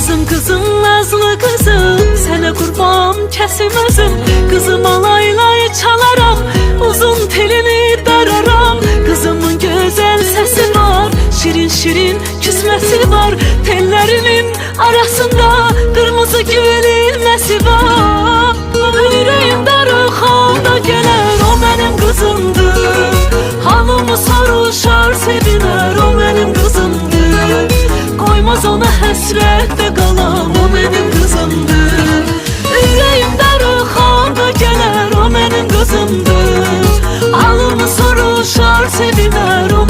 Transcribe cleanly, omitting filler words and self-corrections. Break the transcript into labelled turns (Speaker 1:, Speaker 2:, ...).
Speaker 1: Kızım nazlı kızım, sənə qurban kəsilməzim. Kızım alaylay çalaram, uzun telini dararam. Kızımın güzel sesi var, şirin şirin küsmesi var. Tellerinin arasında kırmızı gül ilmesi var. Yüreğim darıxanda gələr, o mənim kızımdır. Halımı soruşar, sevilər, o mənim kızımdır. Koymaz ona həsrətdə qalam, o mənim kızımdır. Yüreğim darıxanda gələr, o mənim kızımdır. Halımı soruşar, sevilər, o